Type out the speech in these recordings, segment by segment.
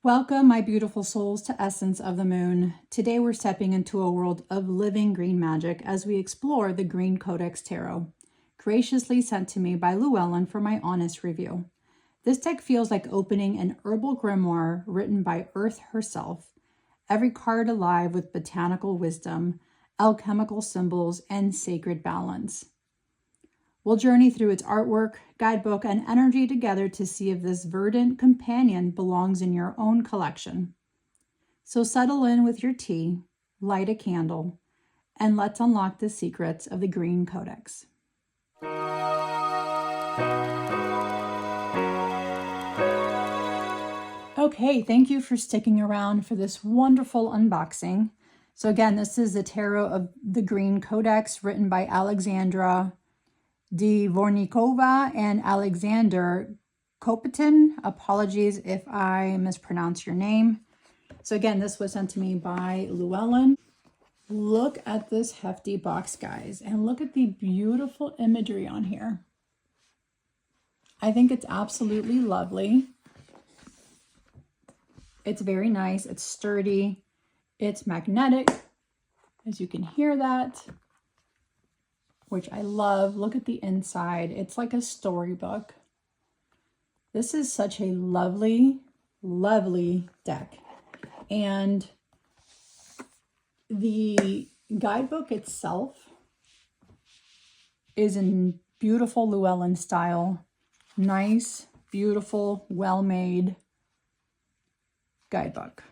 Welcome, my beautiful souls, to Essence of the Moon. Today we're stepping into a world of living green magic as we explore the Green Codex Tarot, graciously sent to me by Llewellyn for my honest review. This deck feels like opening an herbal grimoire written by Earth herself, every card alive with botanical wisdom, alchemical symbols, and sacred balance. We'll journey through its artwork, guidebook, and energy together to see if this verdant companion belongs in your own collection. So settle in with your tea, light a candle, and let's unlock the secrets of the Green Codex. Okay, thank you for sticking around for this wonderful unboxing. So again, this is the Tarot of the Green Codex written by Alexandra Dvornikova and Alexander Kopitin. Apologies if I mispronounce your name. So again, this was sent to me by Llewellyn. Look at this hefty box, guys, and look at the beautiful imagery on here. I think it's absolutely lovely. It's very nice. It's sturdy. It's magnetic, as you can hear that, which I love. Look at the inside. It's like a storybook. This is such a lovely, lovely deck. And the guidebook itself is in beautiful Llewellyn style. Nice, beautiful, well-made guidebook.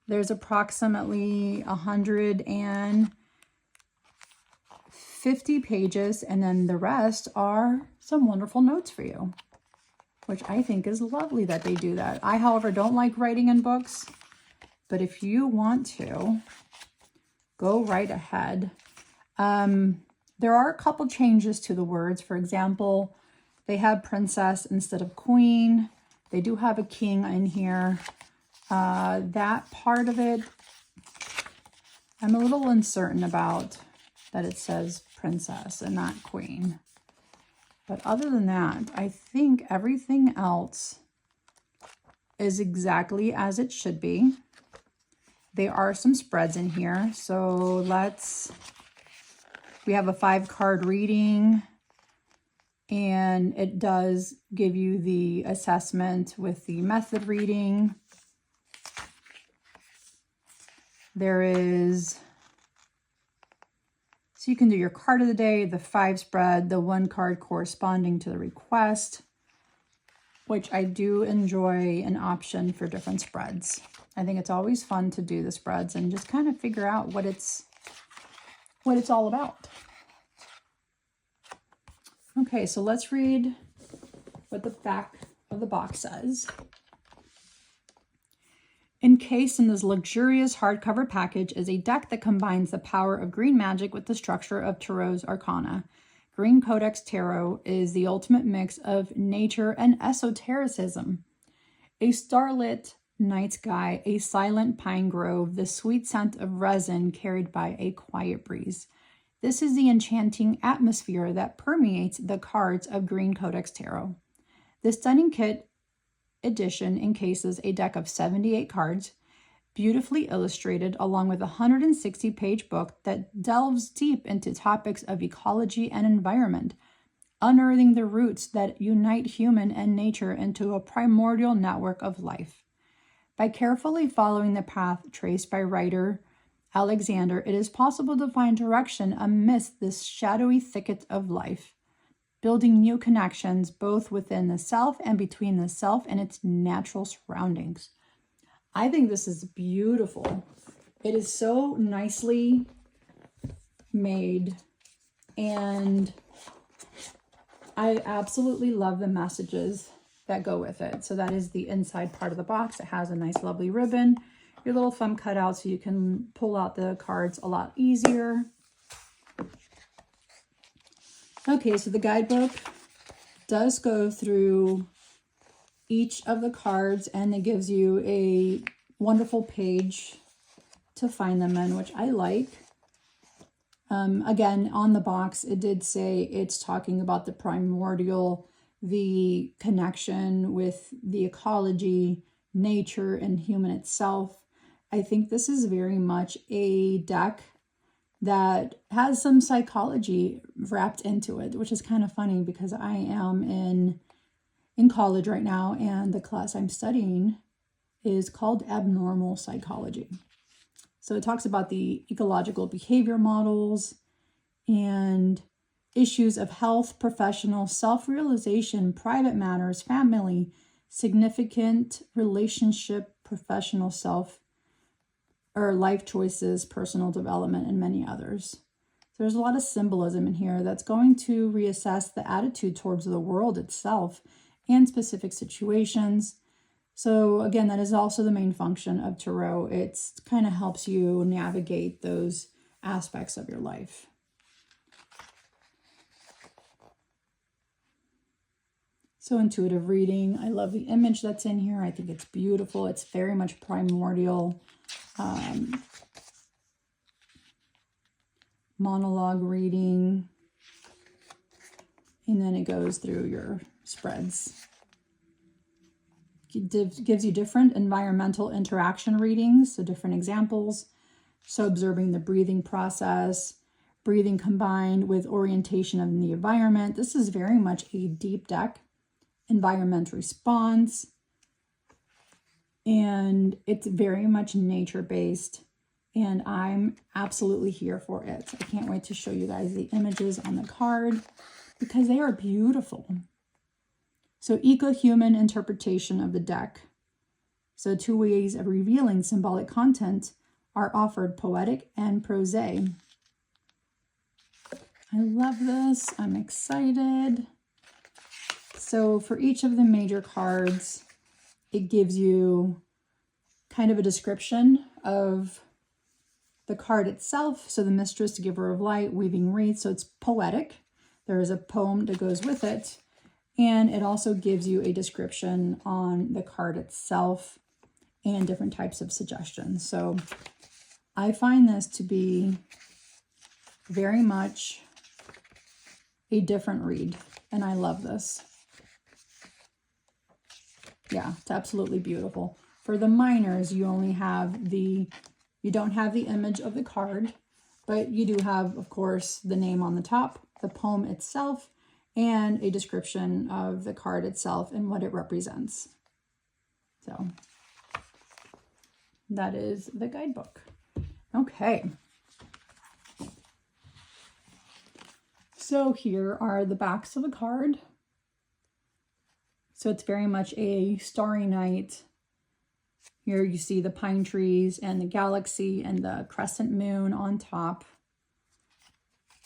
There's approximately 150 pages, and then the rest are some wonderful notes for you, which I think is lovely that they do that. I, however, don't like writing in books, but if you want to, go right ahead. There are a couple changes to the words. For example, they have princess instead of queen. They do have a king in here. That part of it, I'm a little uncertain about, that it says princess and not queen. But other than that, I think everything else is exactly as it should be. There are some spreads in here. So we have a 5-card reading, and it does give you the assessment with the method reading. There is, so you can do your card of the day, the 5 spread, the 1 card corresponding to the request, which I do enjoy an option for different spreads. I think it's always fun to do the spreads and just kind of figure out what it's all about. Okay, so let's read what the back of the box says. Encased in this luxurious hardcover package is a deck that combines the power of green magic with the structure of Tarot's arcana. Green Codex Tarot is the ultimate mix of nature and esotericism. A starlit night sky, a silent pine grove, the sweet scent of resin carried by a quiet breeze. This is the enchanting atmosphere that permeates the cards of Green Codex Tarot. This stunning kit edition encases a deck of 78 cards, beautifully illustrated, along with a 160-page book that delves deep into topics of ecology and environment, unearthing the roots that unite human and nature into a primordial network of life. By carefully following the path traced by writer Alexander, it is possible to find direction amidst this shadowy thicket of life, building new connections both within the self and between the self and its natural surroundings. I think this is beautiful. It is so nicely made, and I absolutely love the messages that go with it. So that is the inside part of the box. It has a nice lovely ribbon, your little thumb cut out so you can pull out the cards a lot easier. Okay, so the guidebook does go through each of the cards, and it gives you a wonderful page to find them in, which I like. Again, on the box, it did say it's talking about the primordial, the connection with the ecology, nature and human itself. I think this is very much a deck that has some psychology wrapped into it, which is kind of funny because I am in college right now, and the class I'm studying is called abnormal psychology. So it talks about the ecological behavior models and issues of health, professional, self-realization, private matters, family, significant relationship, professional self, or life choices, personal development, and many others. So there's a lot of symbolism in here that's going to reassess the attitude towards the world itself and specific situations. So again, that is also the main function of tarot. It kind of helps you navigate those aspects of your life. So intuitive reading. I love the image that's in here. I think it's beautiful. It's very much primordial. Monologue reading. And then it goes through your spreads. It gives you different environmental interaction readings, so different examples. So observing the breathing process, breathing combined with orientation of the environment. This is very much a deep deck. Environment response, and it's very much nature-based, and I'm absolutely here for it. I can't wait to show you guys the images on the card because they are beautiful. So eco-human interpretation of the deck. So 2 ways of revealing symbolic content are offered: poetic and prose. I love this. I'm excited. So for each of the major cards, it gives you kind of a description of the card itself. So the mistress, giver of light, weaving wreaths. So it's poetic. There is a poem that goes with it. And it also gives you a description on the card itself and different types of suggestions. So I find this to be very much a different read, and I love this. Yeah, it's absolutely beautiful. For the minors, you only have you don't have the image of the card, but you do have, of course, the name on the top, the poem itself, and a description of the card itself and what it represents. So that is the guidebook. Okay. So here are the backs of the card. So it's very much a starry night. Here you see the pine trees and the galaxy and the crescent moon on top.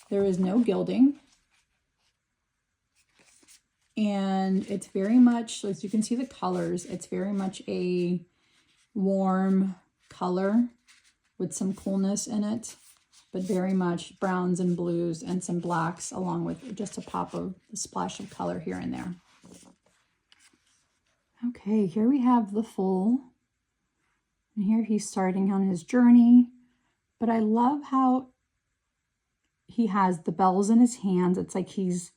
There is no gilding. And it's very much, as you can see the colors, it's very much a warm color with some coolness in it, but very much browns and blues and some blacks, along with just a splash of color here and there. Okay, here we have the Fool. And here he's starting on his journey. But I love how he has the bells in his hands. It's like he's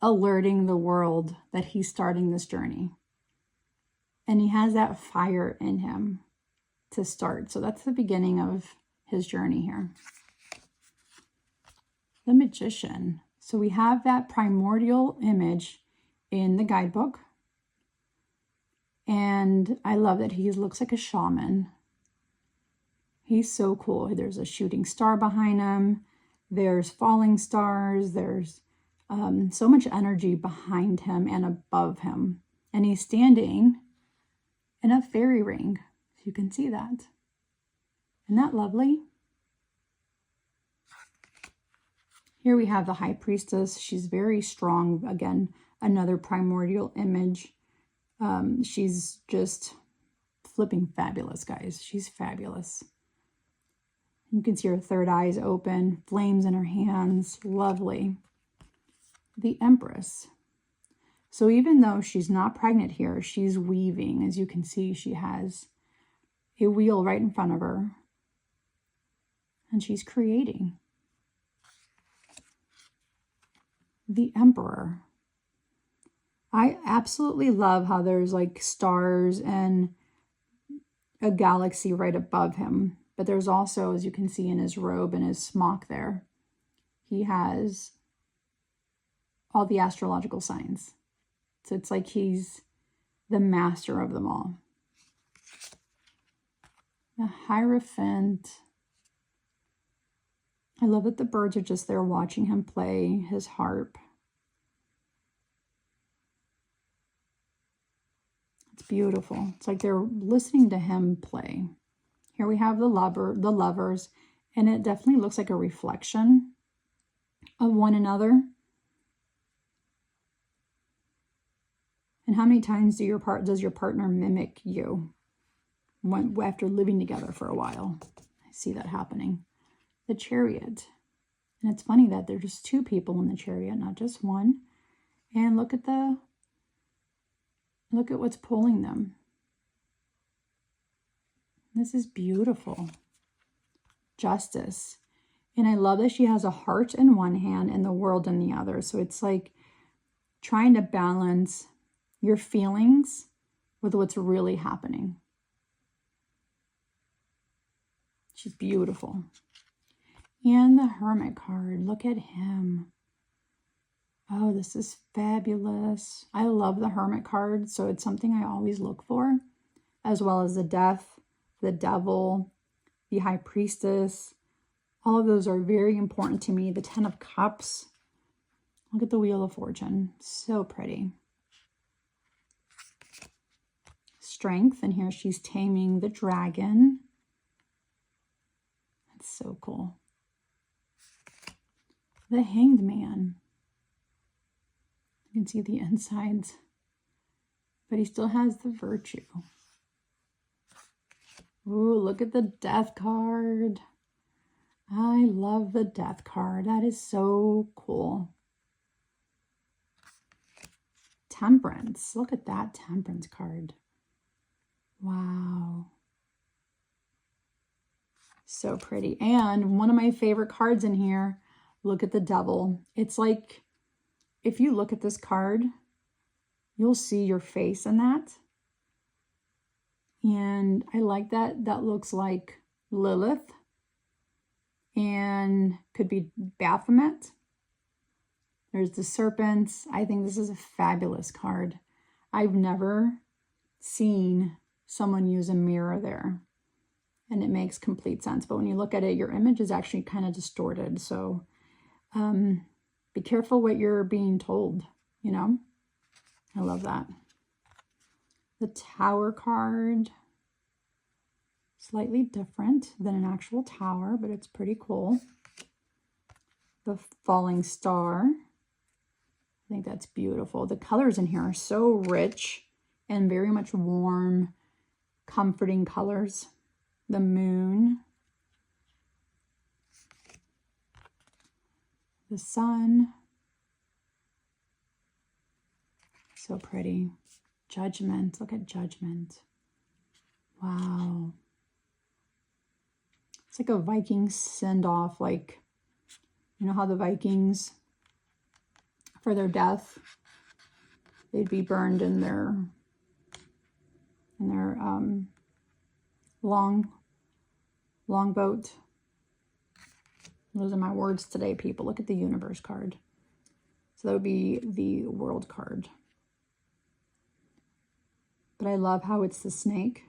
alerting the world that he's starting this journey. And he has that fire in him to start. So that's the beginning of his journey here. The Magician. So we have that primordial image in the guidebook. And I love that he looks like a shaman. He's so cool. There's a shooting star behind him. There's falling stars. There's so much energy behind him and above him. And he's standing in a fairy ring. You can see that. Isn't that lovely? Here we have the High Priestess. She's very strong. Again, another primordial image. She's just flipping fabulous, guys. She's fabulous. You can see her third eye is open, flames in her hands. Lovely. The Empress. So even though she's not pregnant here, she's weaving. As you can see, she has a wheel right in front of her. And she's creating. The Emperor. I absolutely love how there's like stars and a galaxy right above him. But there's also, as you can see in his robe and his smock there, he has all the astrological signs. So it's like he's the master of them all. The Hierophant. I love that the birds are just there watching him play his harp. It's beautiful. It's like they're listening to him play. Here we have the lovers, and it definitely looks like a reflection of one another. And how many times does your partner mimic you after living together for a while? I see that happening. The Chariot. And it's funny that there's just two people in the Chariot, not just one. And look at what's pulling them. This is beautiful. Justice. And I love that she has a heart in one hand and the world in the other. So it's like trying to balance your feelings with what's really happening. She's beautiful. And the Hermit card. Look at him. Oh, this is fabulous. I love the Hermit card, so it's something I always look for, as well as the Death, the Devil, the High Priestess. All of those are very important to me. The Ten of Cups. Look at the Wheel of Fortune. So pretty. Strength, and here she's taming the dragon. That's so cool. The Hanged Man. You can see the insides, but he still has the virtue. Ooh, look at the Death card. I love the Death card. That is so cool. Temperance. Look at that Temperance card. Wow. So pretty. And one of my favorite cards in here, look at the Devil. It's like, if you look at this card, you'll see your face in that. And I like that. That looks like Lilith. And could be Baphomet. There's the serpents. I think this is a fabulous card. I've never seen someone use a mirror there. And it makes complete sense. But when you look at it, your image is actually kind of distorted. So be careful what you're being told, you know? I love that. The Tower card. Slightly different than an actual tower, but it's pretty cool. The Falling Star. I think that's beautiful. The colors in here are so rich and very much warm, comforting colors. The Moon. The Sun. So pretty. Judgment. Look at Judgment. Wow. It's like a Viking send-off, like, you know how the Vikings, for their death, they'd be burned in their longboat. Those are my words today, people. Look at the Universe card. So that would be the World card. But I love how it's the snake.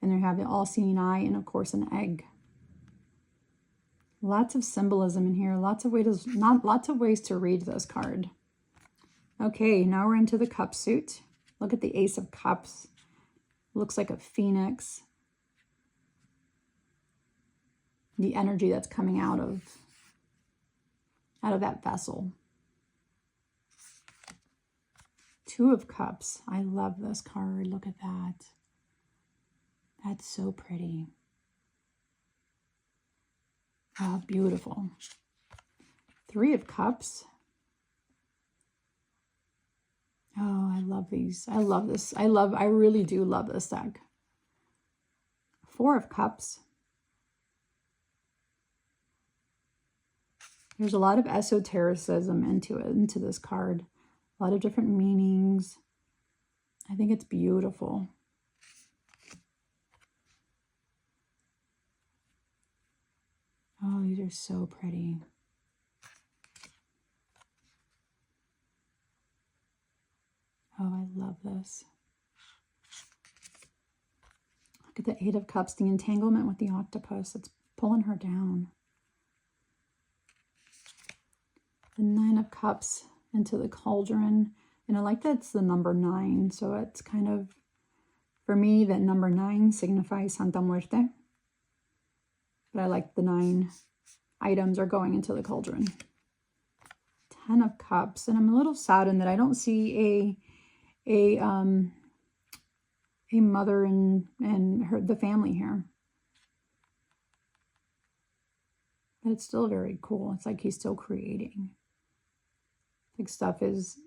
And they have the all-seeing eye and, of course, an egg. Lots of symbolism in here. Lots of ways to read this card. Okay, now we're into the cup suit. Look at the Ace of Cups. Looks like a phoenix. The energy that's coming out of that vessel. Two of Cups. I love this card. Look at that. That's so pretty. Oh, beautiful. Three of Cups. Oh, I love these. I love this. I really do love this deck. Four of Cups. There's a lot of esotericism into this card. A lot of different meanings. I think it's beautiful. are so pretty. Oh, I love this. Look at the Eight of Cups, the entanglement with the octopus. It's pulling her down. The Nine of Cups into the cauldron. And I like that it's the number 9. So it's kind of, for me, that number 9 signifies Santa Muerte. But I like the 9 items are going into the cauldron. 10 of Cups. And I'm a little saddened that I don't see a mother and the family here. But it's still very cool. It's like he's still creating. Like stuff is,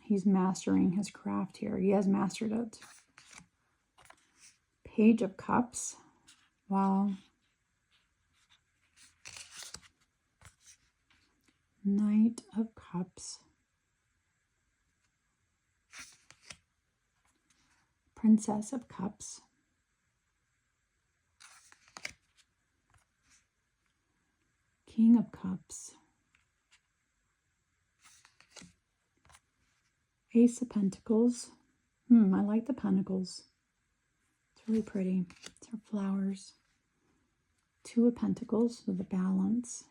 he's mastering his craft here. He has mastered it. Page of Cups. Wow. Knight of Cups. Princess of Cups. King of Cups. Ace of Pentacles. I like the pentacles. It's really pretty. It's her flowers. Two of Pentacles with a balance.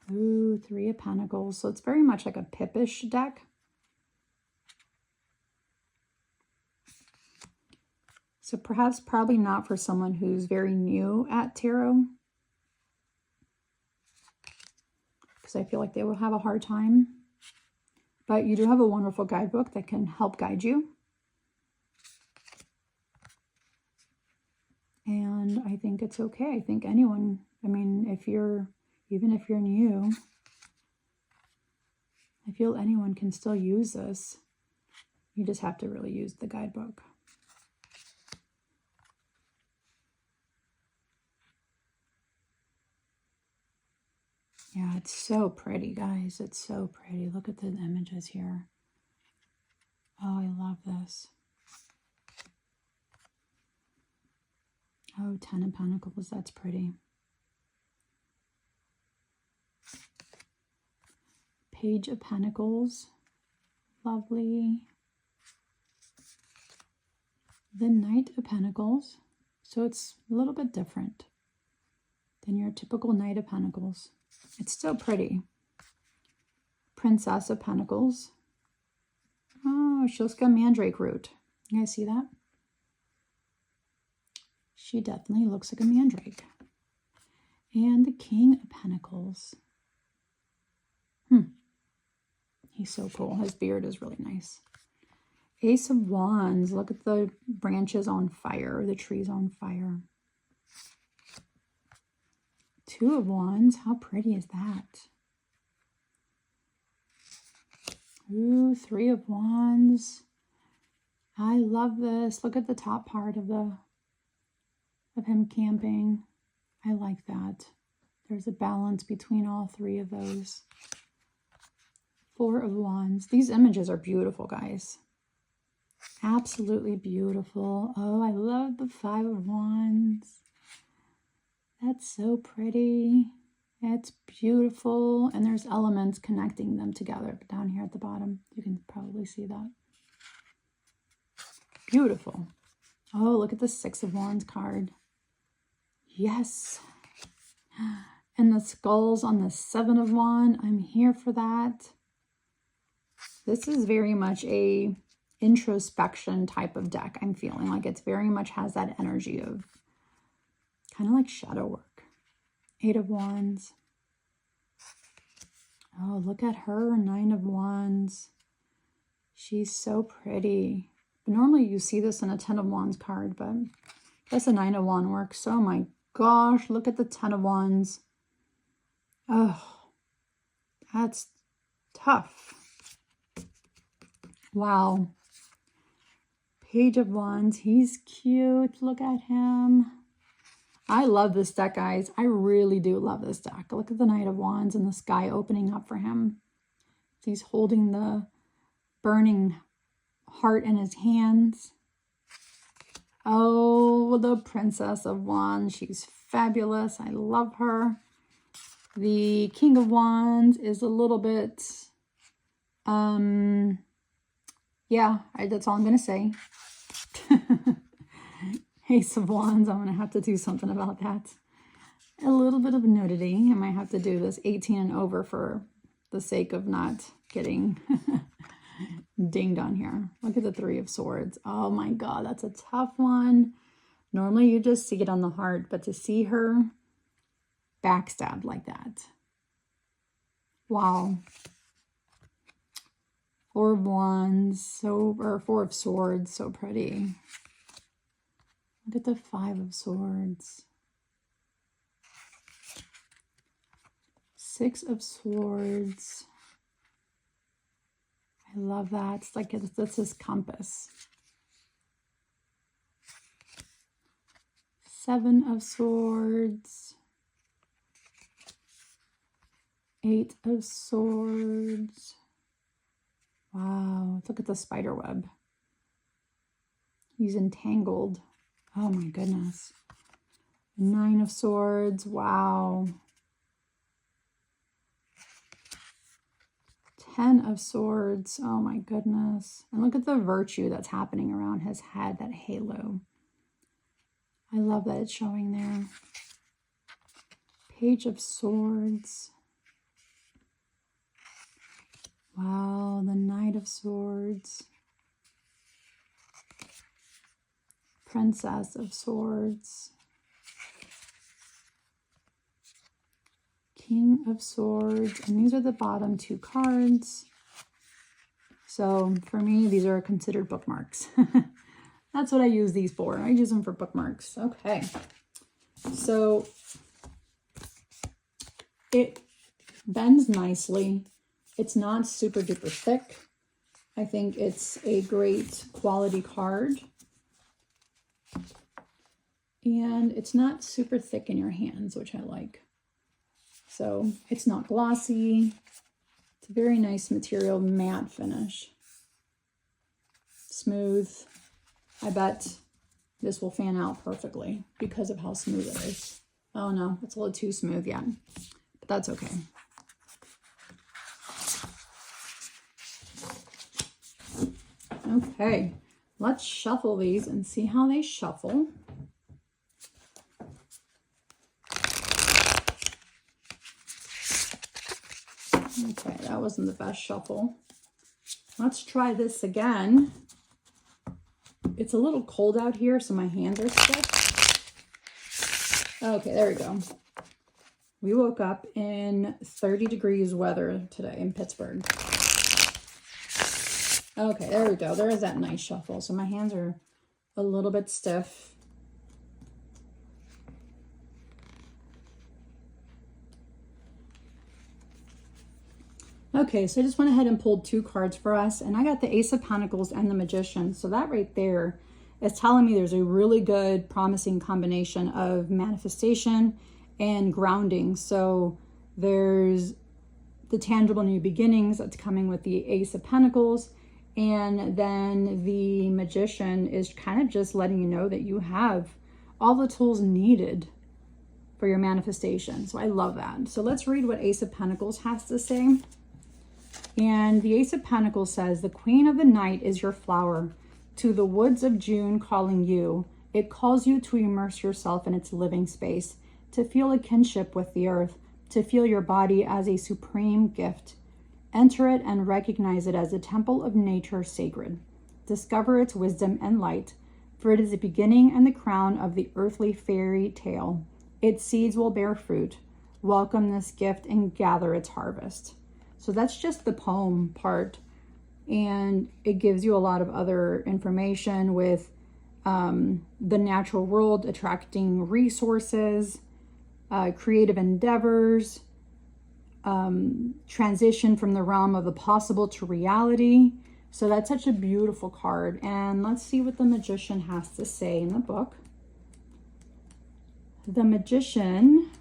Ooh, Three of Pentacles. So it's very much like a Pippish deck. So perhaps probably not for someone who's very new at tarot, because I feel like they will have a hard time. But you do have a wonderful guidebook that can help guide you. And I think it's okay. I think anyone, I mean, even if you're new, I feel anyone can still use this. You just have to really use the guidebook. Yeah, it's so pretty, guys. It's so pretty. Look at the images here. Oh, I love this. Oh, 10 of Pentacles. That's pretty. Page of Pentacles. Lovely. The Knight of Pentacles. So it's a little bit different than your typical Knight of Pentacles. It's still pretty. Princess of Pentacles. Oh, she looks like a mandrake root. You guys see that? She definitely looks like a mandrake. And the King of Pentacles. He's so cool. His beard is really nice. Ace of Wands. Look at the branches on fire. The trees on fire. Two of Wands. How pretty is that? Ooh, Three of Wands. I love this. Look at the top part of him camping. I like that. There's a balance between all three of those. Four of Wands. These images are beautiful, guys. Absolutely beautiful. Oh, I love the Five of Wands. That's so pretty. It's beautiful. And there's elements connecting them together. But down here at the bottom, you can probably see that. Beautiful. Oh, look at the Six of Wands card. Yes. And the skulls on the Seven of Wands. I'm here for that. This is very much a introspection type of deck. I'm feeling like it's very much has that energy of kind of like shadow work. Eight of Wands. Oh, look at her. Nine of Wands. She's so pretty. But normally you see this in a Ten of Wands card, but I guess a Nine of Wands works. Oh my gosh, look at the Ten of Wands. Oh, that's tough. Wow. Page of Wands. He's cute. Look at him. I love this deck, guys. I really do love this deck. Look at the Knight of Wands and the sky opening up for him. He's holding the burning heart in his hands. Oh, the Princess of Wands. She's fabulous. I love her. The King of Wands is a little bit, yeah, that's all I'm going to say. Ace of Wands, I'm going to have to do something about that. A little bit of nudity. I might have to do this 18 and over for the sake of not getting dinged on here. Look at the Three of Swords. Oh my God, that's a tough one. Normally you just see it on the heart, but to see her backstabbed like that. Wow. Four of Wands, or Four of Swords, so pretty. Look at the Five of Swords. Six of Swords. I love that. It's like this is compass. Seven of Swords. Eight of Swords. Wow, look at the spider web. He's entangled. Oh my goodness. Nine of Swords. Wow. 10 of Swords. Oh my goodness. And look at the virtue that's happening around his head, that halo. I love that it's showing there. Page of Swords. Wow, the Knight of Swords. Princess of Swords. King of Swords, and these are the bottom two cards. So for me, these are considered bookmarks. That's what I use these for. I use them for bookmarks. Okay. So it bends nicely. It's not super duper thick. I think it's a great quality card. And it's not super thick in your hands, which I like. So it's not glossy. It's a very nice material, matte finish. Smooth. I bet this will fan out perfectly because of how smooth it is. Oh no, it's a little too smooth yet, but that's okay. Okay, let's shuffle these and see how they shuffle. Okay, that wasn't the best shuffle. Let's try this again. It's a little cold out here, so my hands are stiff. Okay, there we go. We woke up in 30 degrees weather today in Pittsburgh. Okay, there we go. There is that nice shuffle. So my hands are a little bit stiff. Okay, so I just went ahead and pulled two cards for us, and I got the Ace of Pentacles and the Magician. So that right there is telling me there's a really good, promising combination of manifestation and grounding. So there's the tangible new beginnings that's coming with the Ace of Pentacles, and then the Magician is kind of just letting you know that you have all the tools needed for your manifestation. So I love that. So let's read what Ace of Pentacles has to say. And the Ace of Pentacles says, the Queen of the Night is your flower, to the woods of June calling you. It calls you to immerse yourself in its living space, to feel a kinship with the earth, to feel your body as a supreme gift. Enter it and recognize it as a temple of nature sacred. Discover its wisdom and light, for it is the beginning and the crown of the earthly fairy tale. Its seeds will bear fruit. Welcome this gift and gather its harvest. So that's just the poem part, and it gives you a lot of other information with the natural world attracting resources, creative endeavors, transition from the realm of the possible to reality. So that's such a beautiful card. And let's see what the Magician has to say in the book. The Magician,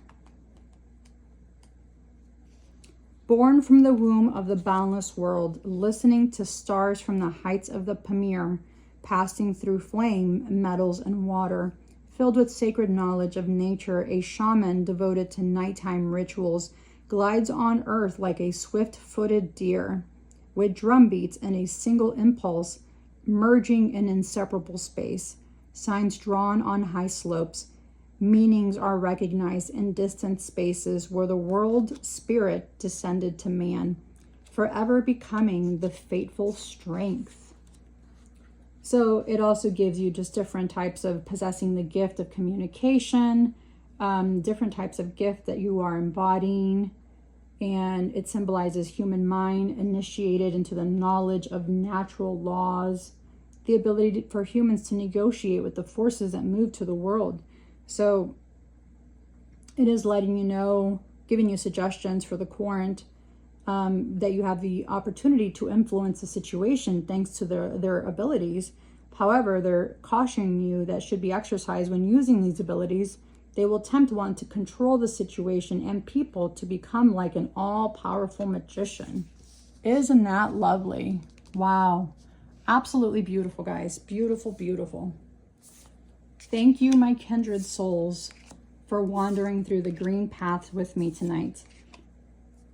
born from the womb of the boundless world, listening to stars from the heights of the Pamir, passing through flame, metals, and water. Filled with sacred knowledge of nature, a shaman devoted to nighttime rituals glides on earth like a swift-footed deer, with drum beats and a single impulse, merging in inseparable space. Signs drawn on high slopes, meanings are recognized in distant spaces where the world spirit descended to man, forever becoming the fateful strength. So it also gives you just different types of possessing the gift of communication, different types of gift that you are embodying, and it symbolizes human mind initiated into the knowledge of natural laws, the ability for humans to negotiate with the forces that move to the world. So it is letting you know, giving you suggestions for the current, that you have the opportunity to influence the situation thanks to their abilities. However, they're cautioning you that should be exercised when using these abilities. They will tempt one to control the situation and people to become like an all-powerful magician. Isn't that lovely? Wow. Absolutely beautiful, guys. Beautiful, beautiful. Thank you, my kindred souls, for wandering through the green path with me tonight.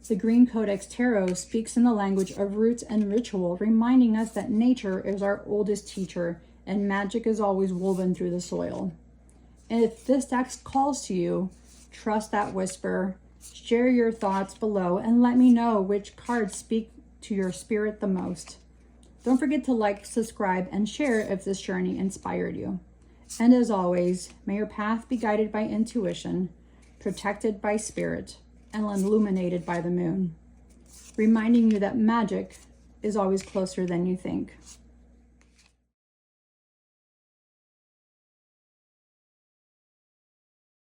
The Green Codex Tarot speaks in the language of roots and ritual, reminding us that nature is our oldest teacher and magic is always woven through the soil. And if this deck calls to you, trust that whisper, share your thoughts below, and let me know which cards speak to your spirit the most. Don't forget to like, subscribe, and share if this journey inspired you. And as always, may your path be guided by intuition, protected by spirit, and illuminated by the moon, reminding you that magic is always closer than you think.